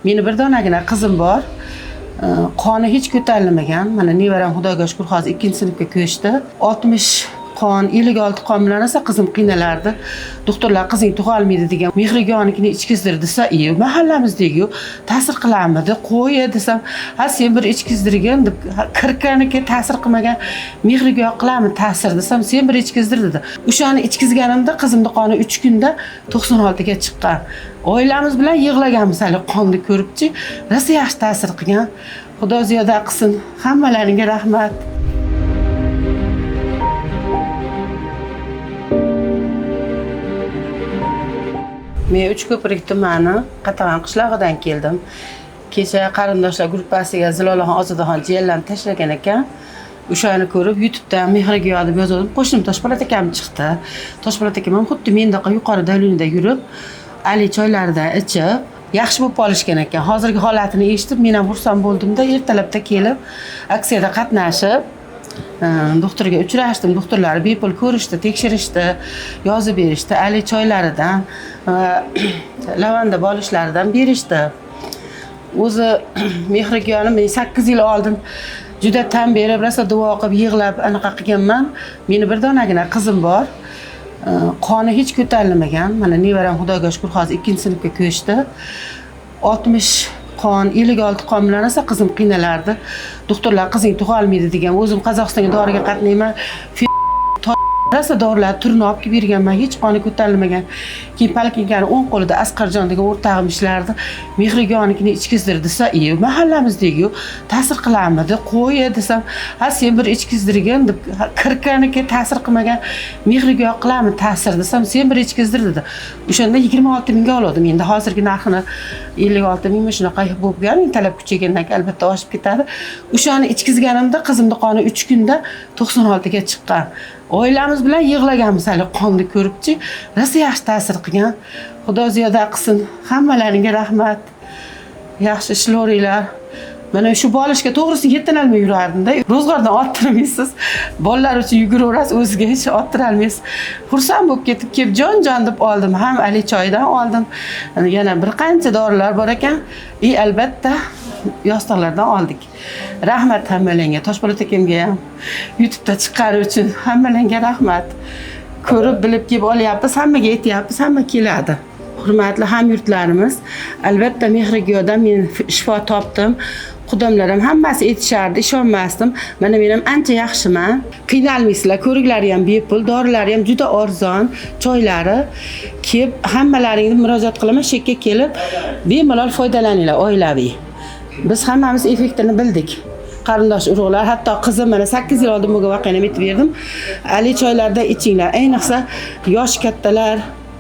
Meni bir donagina qizim bor. Qoni hech ko'tarilmagan. Mana nevaram Xudoga shukr hozir 2-sinfga ko'chdi. 60 qon, 56 qon bilan esa qizim qiynalardi. Doktorlar qizing tug'a olmaydi degan mehrigonikini ichkizdir desa, mahallamizdagi ta'sir qilarmidi? Qo'y desam, ha sen bir ichkizdirgan deb 40 ta'sir qilmagan mehrigo qilarmi ta'sir desam, sen bir ichkizdir dedi. O'shani ichkizganimda qizimning qoni 3 kunda 96 ga chiqqan. Oilamiz bilan yig'laganmiz hali qonni ko'ribchi, rosa yaxshi ta'sir qilgan. Xudo ziyoda qilsin. Hammalaringga rahmat. Men Uchko'prik tumani Qatag'on qishlog'idan keldim. Kecha qarindoshlar gruppasiga Zilolaxon Ozodaxon jiyanlarni tashlagan ekan. O'shani ko'rib YouTubedan mehriga deb yozdim. Qo'shnim Toshpo'lat akam chiqdi. Toshpo'lat akam ham xuddi mendaqa yuqori davlinida yurib, Ali choylaridan ichib, yaxshi bo'lib qolishgan ekan. Hozirgi holatini eshitib, men ham xursand bo'ldimda, ertalabda kelib, aksiyada qatnashib, doktorga uchrashdim. Doktorlar bepul ko'rishdi, tekshirishdi, yozib berishdi. Ali choylaridan, lavanda bolishlaridan berishdi. O'zi mehrigonim men 8 yil oldin juda tan berib, rosa duo qilib, yig'lab anaqa qilganman. Meni bir donagina qizim bor. Qoni hech ko'tarilmagan. Mana nevaram Xudoga shukr hozir 2-sinfga ko'chdi. 60 qon, 56 qon bilan esa qizim qiynalardi. Doktorlar qizing tug'a olmaydi degan. O'zim Qozog'istonga doriga qatnayman. Rosa dorilar turini olib kelib berganman, hech qoni ko'tarilmagan. Keyin poliklinikani o'ng qo'lida Asqarjon degan o'rtog'im ishlardi. Mehrigonikini ichkizdir desa, mahallamizdagi ta'sir qilarmidi? Qo'y desam, ha sen bir ichkizdirgan deb 40 ta'sir qilmagan mehrigo qilarmi ta'sir desam, sen bir ichkizdir dedi. O'shanda 26 mingga oldim. Endi hozirgi narxini 56 ming shunaqa bo'lgan, talab kuchaygandan keyin albatta oshib ketadi. O'shani ichkizganimda qizimning qoni 3 kunda 96 ga chiqqan. Oilamiz bilan yig'laganmiz hali qonni ko'ribchi, rosa yaxshi ta'sir qilgan. Xudo ziyoda qilsin. Hammalaringga rahmat. Yaxshi ishlayveringlar. Mana shu bolishga to'g'risi yetinolmay yurardim-da. Ro'zg'ordan orttirmaysiz. Bolalar uchun yuguraverasiz, o'ziga hech orttirolmaysiz. Xursand bo'lib ketib, kelib jon deb oldim. Ham Ali choydan oldim. Yana bir qancha dorilar bor ekan. Albatta yostiqlardan oldik. Rahmat hammalarga, Toshpo'lat akamga ham YouTube'da chiqqani uchun hammalarga rahmat. Ko'rib bilib kelib olyapmiz, hammaga aytyapmiz, hamma keladi. Hurmatli hamyurtlarimiz, albatta mehrigodan men shifo topdim. Qudamlar ham hammasi aytishardi, ishonmasdim. Mana men ham ancha yaxshiman. Qiynalmaysizlar, ko'riklari ham bepul, dorilari ham juda arzon, choylari. Kelib hammalaringni murojaat qilaman, shekka kelib bemalol foydalaninglar oilaviy. Biz hammamiz effektini bildik. Qarindosh urug'lar, hatto qizim mana 8 yil oldin bo'lgan voqeani aytib berdim. Ali choylarda ichinglar. Ayniqsa yosh kattalar,